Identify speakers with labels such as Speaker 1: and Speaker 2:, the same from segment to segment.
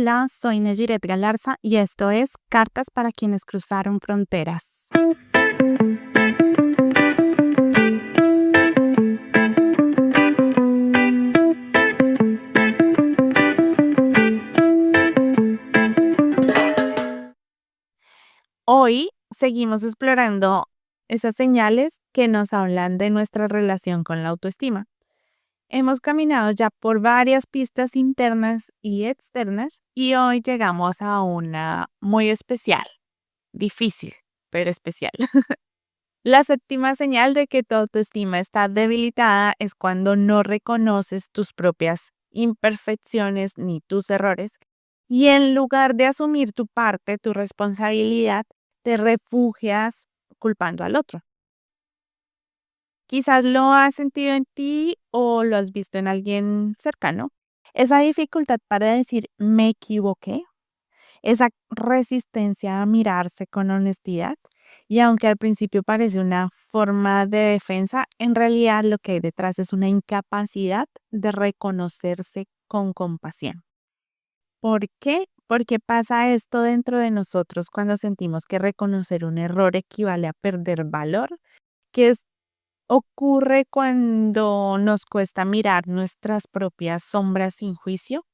Speaker 1: Hola, soy Nejiret Galarza y esto es Cartas para quienes cruzaron fronteras. Hoy seguimos explorando esas señales que nos hablan de nuestra relación con la autoestima. Hemos caminado ya por varias pistas internas y externas y hoy llegamos a una muy especial, difícil, pero especial. La séptima señal de que tu autoestima está debilitada es cuando no reconoces tus propias imperfecciones ni tus errores y en lugar de asumir tu parte, tu responsabilidad, te refugias culpando al otro. Quizás lo has sentido en ti o lo has visto en alguien cercano. Esa dificultad para decir me equivoqué, esa resistencia a mirarse con honestidad y aunque al principio parece una forma de defensa, en realidad lo que hay detrás es una incapacidad de reconocerse con compasión. ¿Por qué? Porque pasa esto dentro de nosotros cuando sentimos que reconocer un error equivale a perder valor, que es ocurre cuando nos cuesta mirar nuestras propias sombras sin juicio.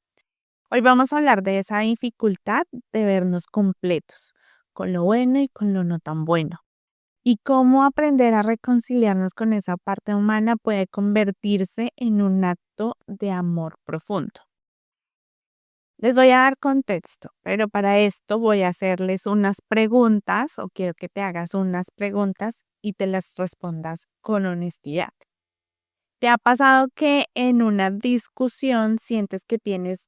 Speaker 1: Hoy vamos a hablar de esa dificultad de vernos completos, con lo bueno y con lo no tan bueno, y cómo aprender a reconciliarnos con esa parte humana puede convertirse en un acto de amor profundo. Les voy a dar contexto, pero para esto voy a hacerles unas preguntas o quiero que te hagas unas preguntas y te las respondas con honestidad. ¿Te ha pasado que en una discusión sientes que tienes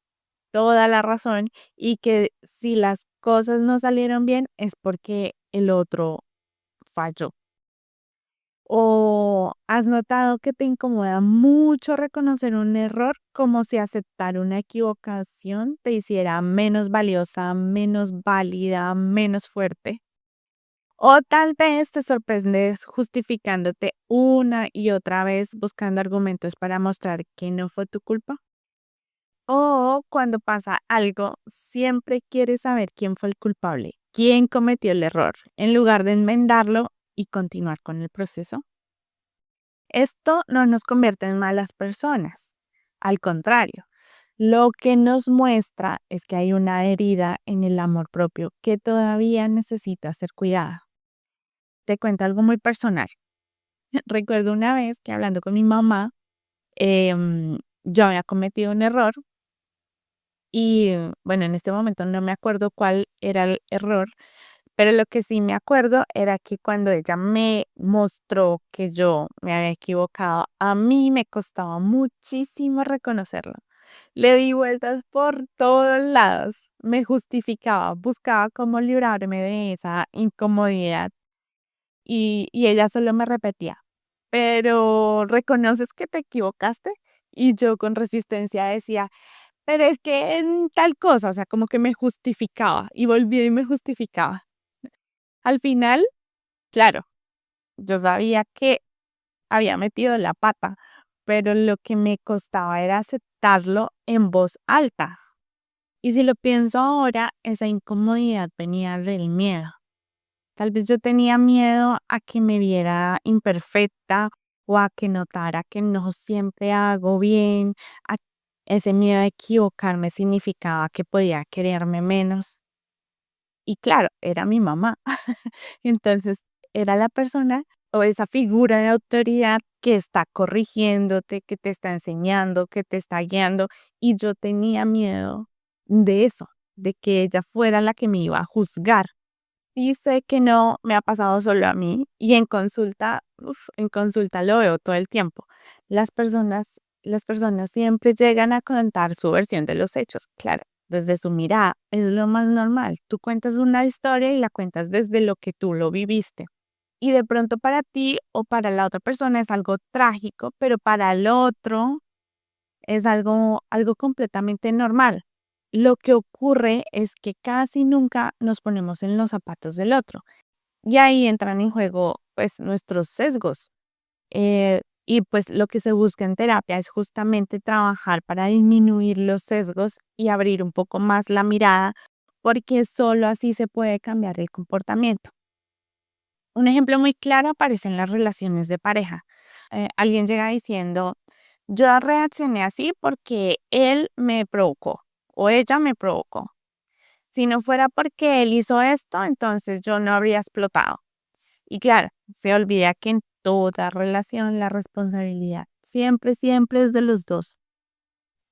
Speaker 1: toda la razón y que si las cosas no salieron bien es porque el otro falló? ¿O has notado que te incomoda mucho reconocer un error, como si aceptar una equivocación te hiciera menos valiosa, menos válida, menos fuerte? O tal vez te sorprendes justificándote una y otra vez buscando argumentos para mostrar que no fue tu culpa. O cuando pasa algo, siempre quieres saber quién fue el culpable, quién cometió el error, en lugar de enmendarlo y continuar con el proceso. Esto no nos convierte en malas personas. Al contrario, lo que nos muestra es que hay una herida en el amor propio que todavía necesita ser cuidada. Te cuento algo muy personal. Recuerdo una vez que hablando con mi mamá, yo había cometido un error y bueno, en este momento no me acuerdo cuál era el error, pero lo que sí me acuerdo era que cuando ella me mostró que yo me había equivocado, a mí me costaba muchísimo reconocerlo. Le di vueltas por todos lados, me justificaba, buscaba cómo librarme de esa incomodidad y ella solo me repetía, pero ¿reconoces que te equivocaste? Y yo con resistencia decía, pero es que en tal cosa, o sea, como que me justificaba y volvía y me justificaba. Al final, claro, yo sabía que había metido la pata, pero lo que me costaba era aceptarlo en voz alta. Y si lo pienso ahora, esa incomodidad venía del miedo. Tal vez yo tenía miedo a que me viera imperfecta o a que notara que no siempre hago bien. a- Ese miedo a equivocarme significaba que podía quererme menos. Y claro, era mi mamá. Entonces, era la persona o esa figura de autoridad que está corrigiéndote, que te está enseñando, que te está guiando. Y yo tenía miedo de eso, de que ella fuera la que me iba a juzgar. Y sé que no me ha pasado solo a mí y en consulta lo veo todo el tiempo. Las personas siempre llegan a contar su versión de los hechos, claro, desde su mirada, es lo más normal. Tú cuentas una historia y la cuentas desde lo que tú lo viviste. Y de pronto para ti o para la otra persona es algo trágico, pero para el otro es algo completamente normal. Lo que ocurre es que casi nunca nos ponemos en los zapatos del otro. Y ahí entran en juego, pues, nuestros sesgos. Y pues lo que se busca en terapia es justamente trabajar para disminuir los sesgos y abrir un poco más la mirada, porque solo así se puede cambiar el comportamiento. Un ejemplo muy claro aparece en las relaciones de pareja. Alguien llega diciendo, yo reaccioné así porque él me provocó o ella me provocó. Si no fuera porque él hizo esto, entonces yo no habría explotado. Y claro, se olvida que en toda relación la responsabilidad siempre, siempre es de los dos.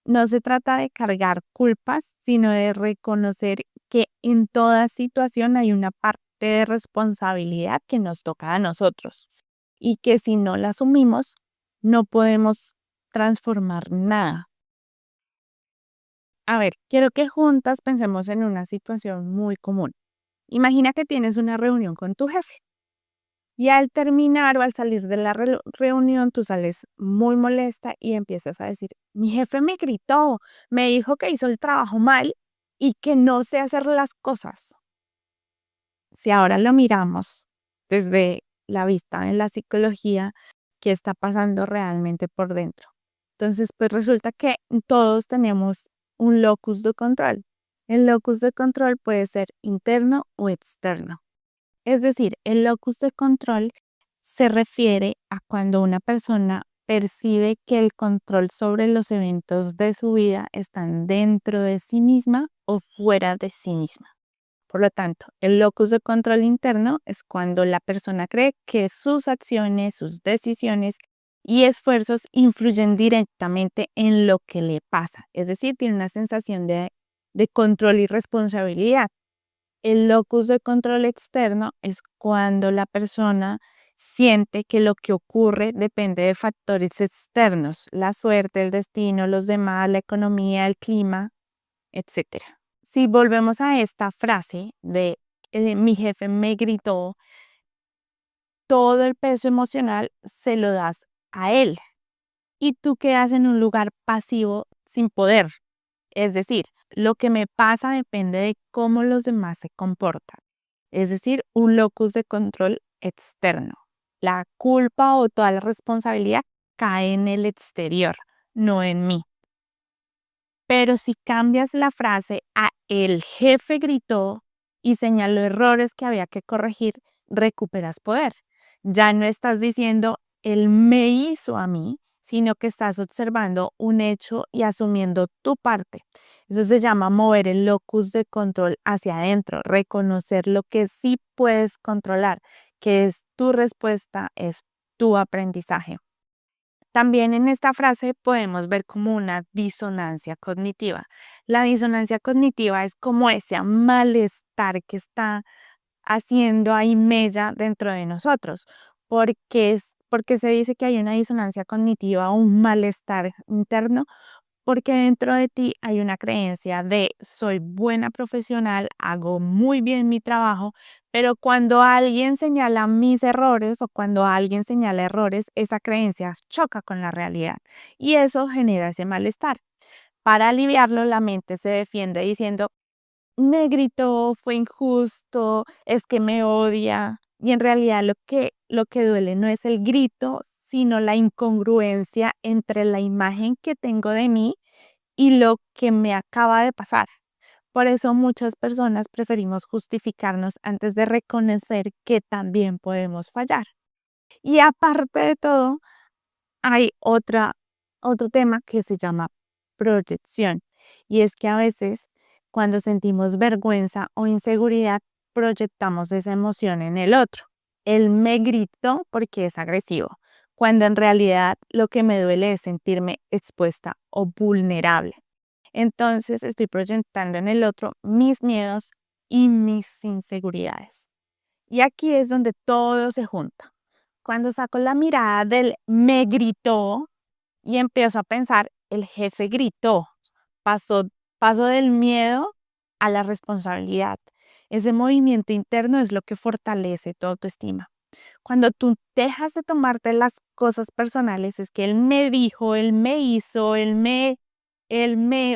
Speaker 1: No se trata de cargar culpas, sino de reconocer que en toda situación hay una parte de responsabilidad que nos toca a nosotros y que si no la asumimos, no podemos transformar nada. A ver, quiero que juntas pensemos en una situación muy común. Imagina que tienes una reunión con tu jefe. Y al terminar o al salir de la reunión, tú sales muy molesta y empiezas a decir, mi jefe me gritó, me dijo que hizo el trabajo mal y que no sé hacer las cosas. Si ahora lo miramos desde la vista en la psicología, ¿qué está pasando realmente por dentro? Entonces, pues resulta que todos tenemos un locus de control. El locus de control puede ser interno o externo. Es decir, el locus de control se refiere a cuando una persona percibe que el control sobre los eventos de su vida están dentro de sí misma o fuera de sí misma. Por lo tanto, el locus de control interno es cuando la persona cree que sus acciones, sus decisiones y esfuerzos influyen directamente en lo que le pasa. Es decir, tiene una sensación de control y responsabilidad. El locus de control externo es cuando la persona siente que lo que ocurre depende de factores externos, la suerte, el destino, los demás, la economía, el clima, etcétera. Si volvemos a esta frase de mi jefe me gritó, todo el peso emocional se lo das a él y tú quedas en un lugar pasivo sin poder. Es decir, lo que me pasa depende de cómo los demás se comportan. Es decir, un locus de control externo. La culpa o toda la responsabilidad cae en el exterior, no en mí. Pero si cambias la frase a el jefe gritó y señaló errores que había que corregir, recuperas poder. Ya no estás diciendo él me hizo a mí, sino que estás observando un hecho y asumiendo tu parte. Eso se llama mover el locus de control hacia adentro, reconocer lo que sí puedes controlar, que es tu respuesta, es tu aprendizaje. También en esta frase podemos ver como una disonancia cognitiva. La disonancia cognitiva es como ese malestar que está haciendo ahí mella dentro de nosotros, porque se dice que hay una disonancia cognitiva o un malestar interno, porque dentro de ti hay una creencia de soy buena profesional, hago muy bien mi trabajo, pero cuando alguien señala mis errores o cuando alguien señala errores, esa creencia choca con la realidad y eso genera ese malestar. Para aliviarlo, la mente se defiende diciendo, me gritó, fue injusto, es que me odia. Y en realidad lo que duele no es el grito, sino la incongruencia entre la imagen que tengo de mí y lo que me acaba de pasar. Por eso muchas personas preferimos justificarnos antes de reconocer que también podemos fallar. Y aparte de todo, hay otro tema que se llama proyección. Y es que a veces cuando sentimos vergüenza o inseguridad, proyectamos esa emoción en el otro. Él me gritó porque es agresivo, cuando en realidad lo que me duele es sentirme expuesta o vulnerable. Entonces estoy proyectando en el otro mis miedos y mis inseguridades. Y aquí es donde todo se junta. Cuando saco la mirada del me gritó y empiezo a pensar, el jefe gritó, pasó, paso del miedo a la responsabilidad. Ese movimiento interno es lo que fortalece tu autoestima. Cuando tú dejas de tomarte las cosas personales, es que él me dijo, él me hizo, él me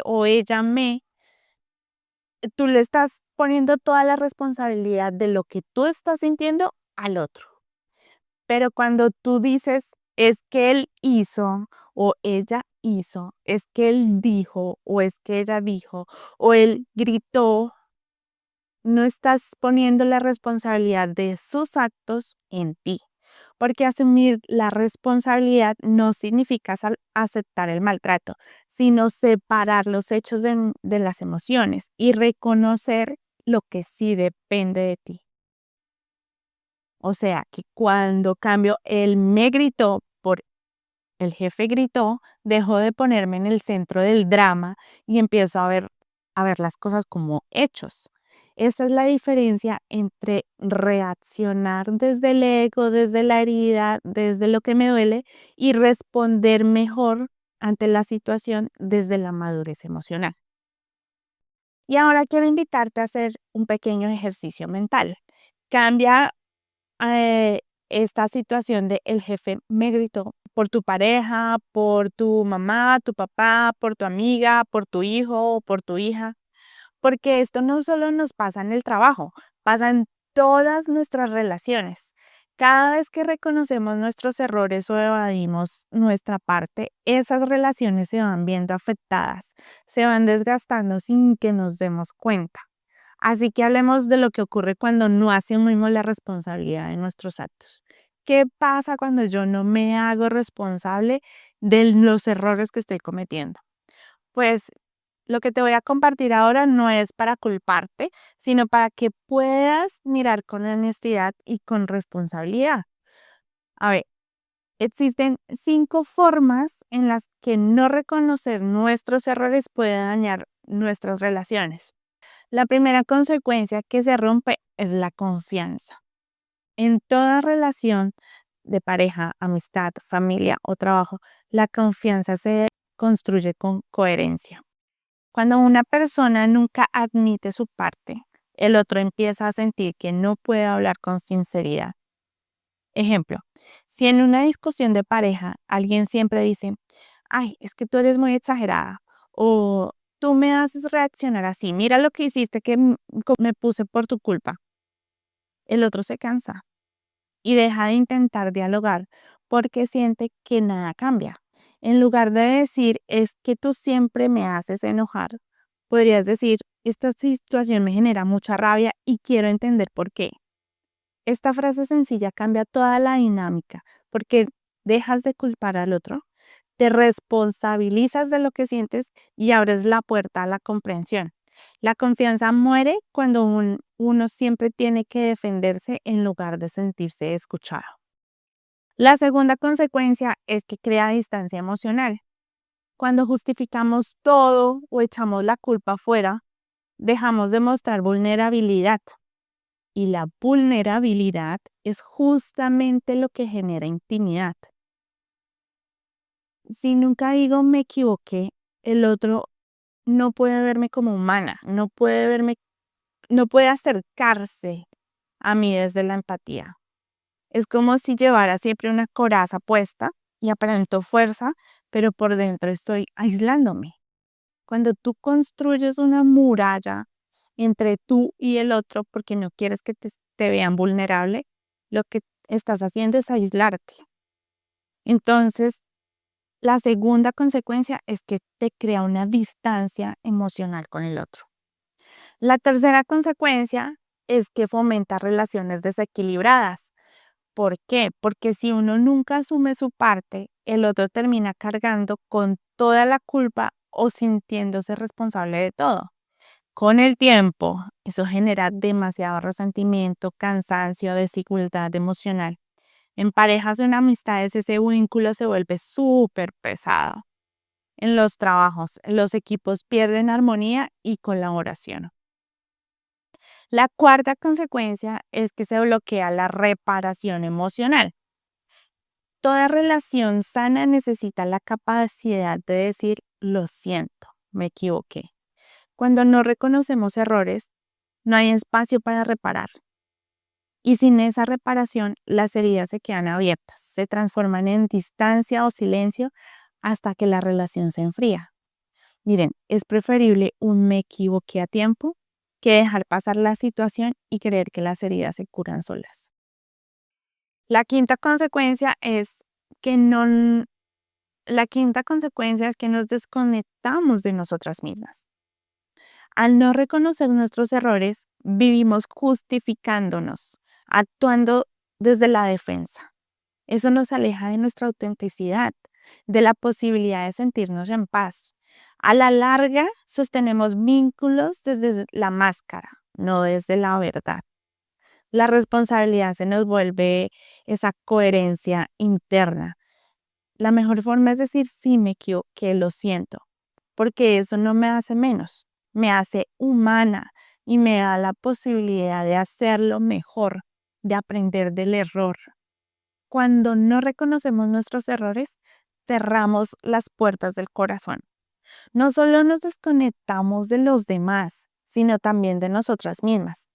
Speaker 1: o ella me, tú le estás poniendo toda la responsabilidad de lo que tú estás sintiendo al otro. Pero cuando tú dices, es que él hizo o ella hizo, es que él dijo o es que ella dijo o él gritó. No estás poniendo la responsabilidad de sus actos en ti, porque asumir la responsabilidad no significa aceptar el maltrato, sino separar los hechos de las emociones y reconocer lo que sí depende de ti. O sea, que cuando cambio él me gritó por el jefe gritó, dejó de ponerme en el centro del drama y empiezo a ver las cosas como hechos. Esa es la diferencia entre reaccionar desde el ego, desde la herida, desde lo que me duele y responder mejor ante la situación desde la madurez emocional. Y ahora quiero invitarte a hacer un pequeño ejercicio mental. Cambia eh, esta situación de el jefe me gritó por tu pareja, por tu mamá, tu papá, por tu amiga, por tu hijo o por tu hija, porque esto no solo nos pasa en el trabajo, pasa en todas nuestras relaciones. Cada vez que reconocemos nuestros errores o evadimos nuestra parte, esas relaciones se van viendo afectadas, se van desgastando sin que nos demos cuenta. Así que hablemos de lo que ocurre cuando no asumimos la responsabilidad de nuestros actos. ¿Qué pasa cuando yo no me hago responsable de los errores que estoy cometiendo? Pues lo que te voy a compartir ahora no es para culparte, sino para que puedas mirar con honestidad y con responsabilidad. A ver, existen 5 formas en las que no reconocer nuestros errores puede dañar nuestras relaciones. La primera consecuencia que se rompe es la confianza. En toda relación de pareja, amistad, familia o trabajo, la confianza se construye con coherencia. Cuando una persona nunca admite su parte, el otro empieza a sentir que no puede hablar con sinceridad. Ejemplo, si en una discusión de pareja alguien siempre dice, ay, es que tú eres muy exagerada o tú me haces reaccionar así, mira lo que hiciste que me puse por tu culpa, el otro se cansa y deja de intentar dialogar porque siente que nada cambia. En lugar de decir, es que tú siempre me haces enojar, podrías decir, esta situación me genera mucha rabia y quiero entender por qué. Esta frase sencilla cambia toda la dinámica porque dejas de culpar al otro, te responsabilizas de lo que sientes y abres la puerta a la comprensión. La confianza muere cuando uno siempre tiene que defenderse en lugar de sentirse escuchado. La segunda consecuencia es que crea distancia emocional. Cuando justificamos todo o echamos la culpa afuera, dejamos de mostrar vulnerabilidad. Y la vulnerabilidad es justamente lo que genera intimidad. Si nunca digo me equivoqué, el otro no puede verme como humana, no puede acercarse a mí desde la empatía. Es como si llevara siempre una coraza puesta y aparento fuerza, pero por dentro estoy aislándome. Cuando tú construyes una muralla entre tú y el otro porque no quieres que te vean vulnerable, lo que estás haciendo es aislarte. Entonces, la segunda consecuencia es que te crea una distancia emocional con el otro. La tercera consecuencia es que fomenta relaciones desequilibradas. ¿Por qué? Porque si uno nunca asume su parte, el otro termina cargando con toda la culpa o sintiéndose responsable de todo. Con el tiempo, eso genera demasiado resentimiento, cansancio, dificultad emocional. En parejas o en amistades ese vínculo se vuelve súper pesado. En los trabajos, los equipos pierden armonía y colaboración. La cuarta consecuencia es que se bloquea la reparación emocional. Toda relación sana necesita la capacidad de decir, lo siento, me equivoqué. Cuando no reconocemos errores, no hay espacio para reparar. Y sin esa reparación, las heridas se quedan abiertas, se transforman en distancia o silencio hasta que la relación se enfría. Miren, es preferible un me equivoqué a tiempo que dejar pasar la situación y creer que las heridas se curan solas. La quinta consecuencia es que no, la quinta consecuencia es que nos desconectamos de nosotras mismas. Al no reconocer nuestros errores, vivimos justificándonos, actuando desde la defensa. Eso nos aleja de nuestra autenticidad, de la posibilidad de sentirnos en paz. A la larga, sostenemos vínculos desde la máscara, no desde la verdad. La responsabilidad se nos vuelve esa coherencia interna. La mejor forma es decir, sí, me equivoqué, lo siento, porque eso no me hace menos, me hace humana y me da la posibilidad de hacerlo mejor, de aprender del error. Cuando no reconocemos nuestros errores, cerramos las puertas del corazón. No solo nos desconectamos de los demás, sino también de nosotras mismas,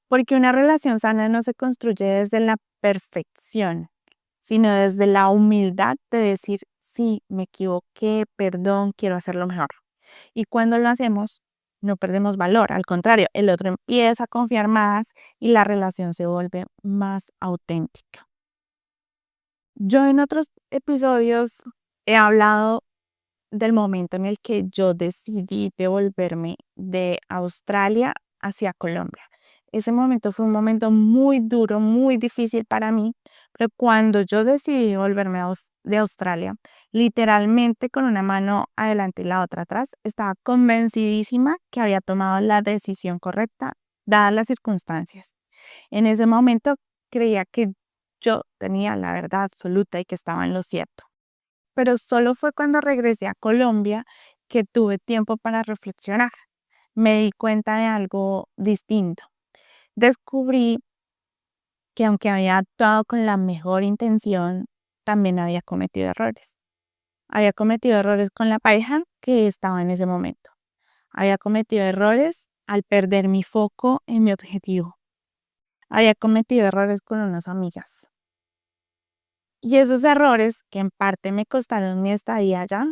Speaker 1: porque una relación sana no se construye desde la perfección, sino desde la humildad de decir, sí, me equivoqué, perdón, quiero hacerlo mejor. Y cuando lo hacemos, no perdemos valor, al contrario, el otro empieza a confiar más y la relación se vuelve más auténtica. Yo en otros episodios he hablado del momento en el que yo decidí devolverme de Australia hacia Colombia. Ese momento fue un momento muy duro, muy difícil para mí, pero cuando yo decidí volverme de Australia, literalmente con una mano adelante y la otra atrás, estaba convencidísima que había tomado la decisión correcta, dadas las circunstancias. En ese momento creía que yo tenía la verdad absoluta y que estaba en lo cierto. Pero solo fue cuando regresé a Colombia que tuve tiempo para reflexionar. Me di cuenta de algo distinto. Descubrí que aunque había actuado con la mejor intención, también había cometido errores. Había cometido errores con la pareja que estaba en ese momento. Había cometido errores al perder mi foco en mi objetivo. Había cometido errores con unas amigas. Y esos errores, que en parte me costaron mi estadía allá,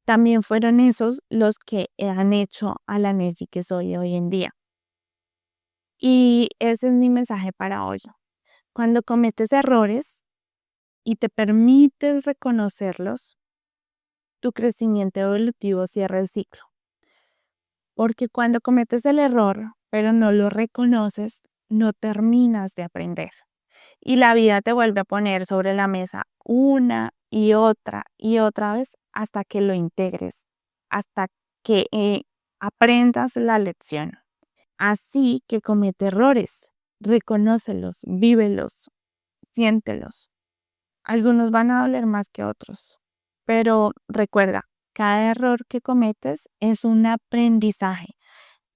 Speaker 1: también fueron esos los que han hecho a la Neji que soy hoy en día. Y ese es mi mensaje para hoy. Cuando cometes errores y te permites reconocerlos, tu crecimiento evolutivo cierra el ciclo. Porque cuando cometes el error, pero no lo reconoces, no terminas de aprender. Y la vida te vuelve a poner sobre la mesa una y otra vez hasta que lo integres, hasta que aprendas la lección. Así que comete errores, reconócelos, vívelos, siéntelos. Algunos van a doler más que otros, pero recuerda, cada error que cometes es un aprendizaje,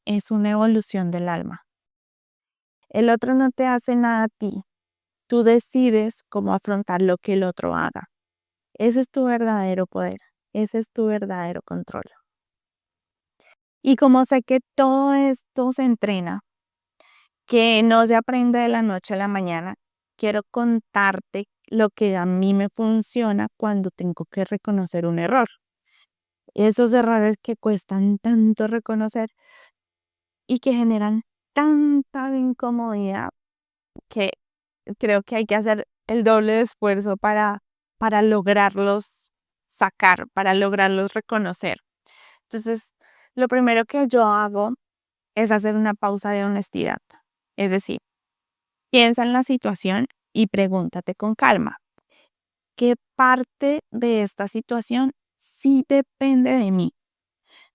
Speaker 1: es una evolución del alma. El otro no te hace nada a ti. Tú decides cómo afrontar lo que el otro haga. Ese es tu verdadero poder, ese es tu verdadero control. Y como sé que todo esto se entrena, que no se aprende de la noche a la mañana, quiero contarte lo que a mí me funciona cuando tengo que reconocer un error. Esos errores que cuestan tanto reconocer y que generan tanta incomodidad que creo que hay que hacer el doble de esfuerzo para lograrlos sacar, para lograrlos reconocer. Entonces, lo primero que yo hago es hacer una pausa de honestidad. Es decir, piensa en la situación y pregúntate con calma, ¿qué parte de esta situación sí depende de mí?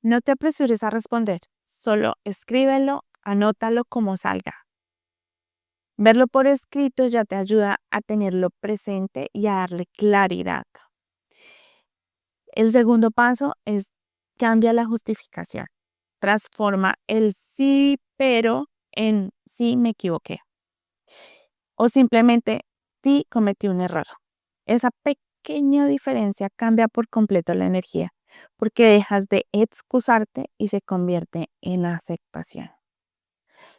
Speaker 1: No te apresures a responder, solo escríbelo, anótalo como salga. Verlo por escrito ya te ayuda a tenerlo presente y a darle claridad. El segundo paso es cambia la justificación. Transforma el sí, pero en sí me equivoqué. O simplemente sí cometí un error. Esa pequeña diferencia cambia por completo la energía, porque dejas de excusarte y se convierte en aceptación.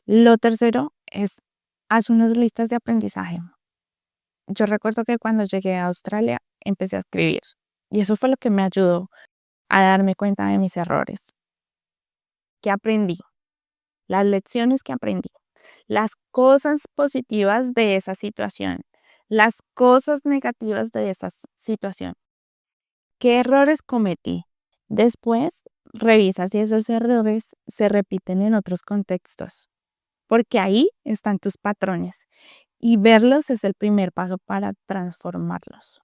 Speaker 1: Lo tercero es haz unas listas de aprendizaje. Yo recuerdo que cuando llegué a Australia empecé a escribir y eso fue lo que me ayudó a darme cuenta de mis errores. ¿Qué aprendí? Las lecciones que aprendí, las cosas positivas de esa situación, las cosas negativas de esa situación. ¿Qué errores cometí? Después, revisa si esos errores se repiten en otros contextos, porque ahí están tus patrones y verlos es el primer paso para transformarlos.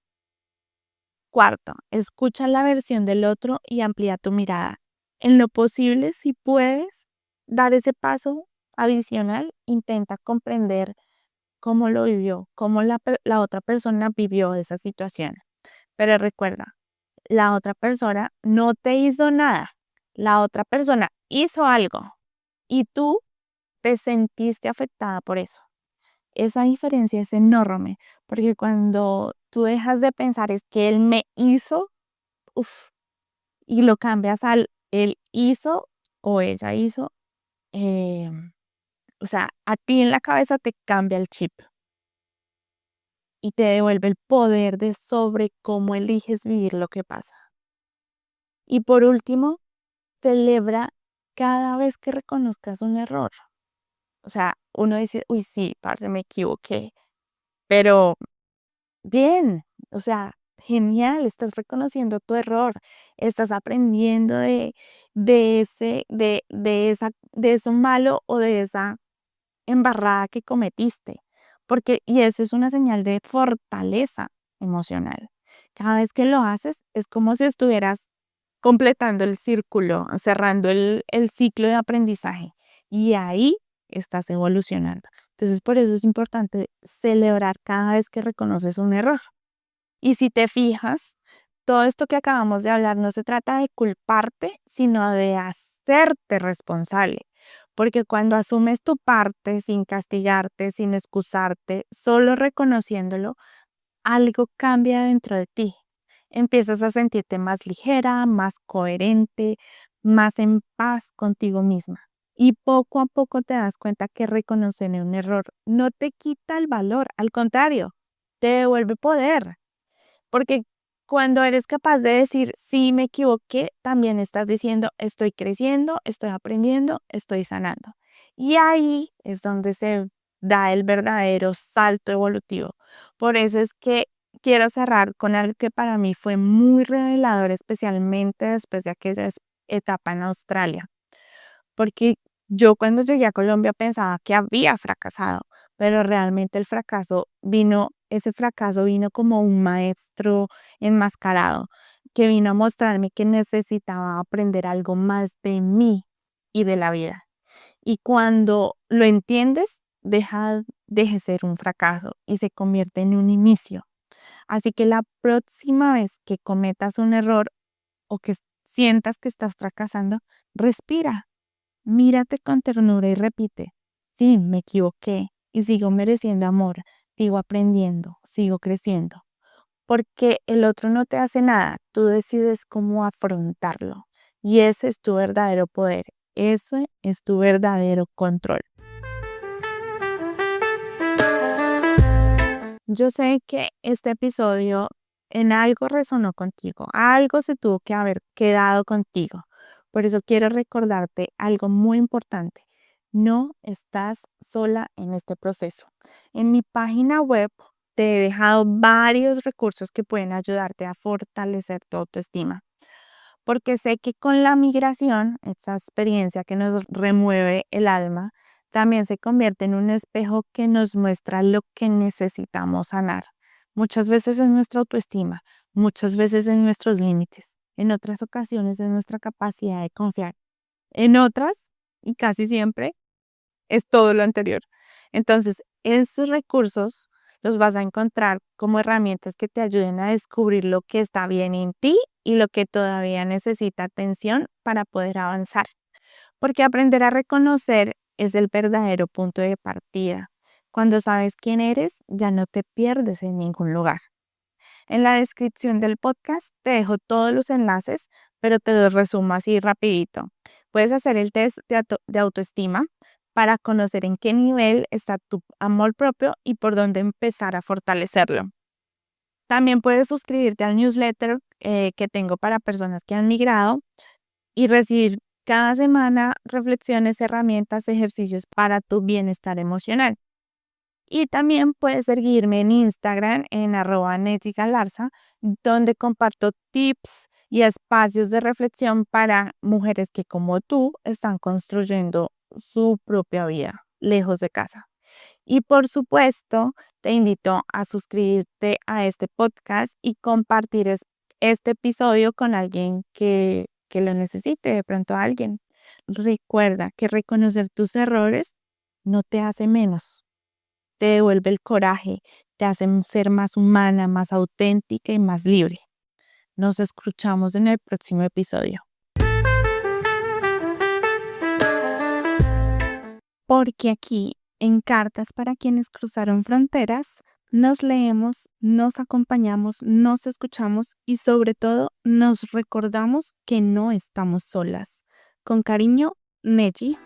Speaker 1: Cuarto, escucha la versión del otro y amplía tu mirada. En lo posible, si puedes dar ese paso adicional, intenta comprender cómo lo vivió, cómo la otra persona vivió esa situación. Pero recuerda, la otra persona no te hizo nada. La otra persona hizo algo y tú te sentiste afectada por eso. Esa diferencia es enorme, porque cuando tú dejas de pensar es que él me hizo, uf, y lo cambias al él hizo o ella hizo, em, o sea, a ti en la cabeza te cambia el chip y te devuelve el poder de sobre cómo eliges vivir lo que pasa. Y por último, celebra cada vez que reconozcas un error. O sea, uno dice, uy, sí, parce, me equivoqué, pero bien, o sea, genial, estás reconociendo tu error, estás aprendiendo de eso malo o de esa embarrada que cometiste, porque y eso es una señal de fortaleza emocional. Cada vez que lo haces es como si estuvieras completando el círculo, cerrando el ciclo de aprendizaje y ahí estás evolucionando. Entonces, por eso es importante celebrar cada vez que reconoces un error. Y si te fijas, todo esto que acabamos de hablar no se trata de culparte, sino de hacerte responsable. Porque cuando asumes tu parte sin castigarte, sin excusarte, solo reconociéndolo, algo cambia dentro de ti. Empiezas a sentirte más ligera, más coherente, más en paz contigo misma. Y poco a poco te das cuenta que reconocer un error no te quita el valor, al contrario, te devuelve poder. Porque cuando eres capaz de decir, sí, me equivoqué, también estás diciendo, estoy creciendo, estoy aprendiendo, estoy sanando. Y ahí es donde se da el verdadero salto evolutivo. Por eso es que quiero cerrar con algo que para mí fue muy revelador, especialmente después de aquella etapa en Australia. Porque yo cuando llegué a Colombia pensaba que había fracasado, pero realmente ese fracaso vino como un maestro enmascarado, que vino a mostrarme que necesitaba aprender algo más de mí y de la vida. Y cuando lo entiendes, deja de ser un fracaso y se convierte en un inicio. Así que la próxima vez que cometas un error o que sientas que estás fracasando, respira. Mírate con ternura y repite, sí, me equivoqué y sigo mereciendo amor, sigo aprendiendo, sigo creciendo. Porque el otro no te hace nada, tú decides cómo afrontarlo. Y ese es tu verdadero poder, ese es tu verdadero control. Yo sé que este episodio en algo resonó contigo, algo se tuvo que haber quedado contigo. Por eso quiero recordarte algo muy importante. No estás sola en este proceso. En mi página web te he dejado varios recursos que pueden ayudarte a fortalecer tu autoestima, porque sé que con la migración, esta experiencia que nos remueve el alma, también se convierte en un espejo que nos muestra lo que necesitamos sanar. Muchas veces es nuestra autoestima, muchas veces es nuestros límites, en otras ocasiones es nuestra capacidad de confiar, en otras, y casi siempre, es todo lo anterior. Entonces, esos recursos los vas a encontrar como herramientas que te ayuden a descubrir lo que está bien en ti y lo que todavía necesita atención para poder avanzar. Porque aprender a reconocer es el verdadero punto de partida. Cuando sabes quién eres, ya no te pierdes en ningún lugar. En la descripción del podcast te dejo todos los enlaces, pero te los resumo así rapidito. Puedes hacer el test de autoestima para conocer en qué nivel está tu amor propio y por dónde empezar a fortalecerlo. También puedes suscribirte al newsletter que tengo para personas que han migrado y recibir cada semana reflexiones, herramientas, ejercicios para tu bienestar emocional. Y también puedes seguirme en Instagram en @netigalarza, donde comparto tips y espacios de reflexión para mujeres que como tú están construyendo su propia vida lejos de casa. Y por supuesto, te invito a suscribirte a este podcast y compartir este episodio con alguien que lo necesite, de pronto a alguien. Recuerda que reconocer tus errores no te hace menos, te devuelve el coraje, te hace ser más humana, más auténtica y más libre. Nos escuchamos en el próximo episodio. Porque aquí, en Cartas para quienes cruzaron fronteras, nos leemos, nos acompañamos, nos escuchamos y sobre todo nos recordamos que no estamos solas. Con cariño, Neji.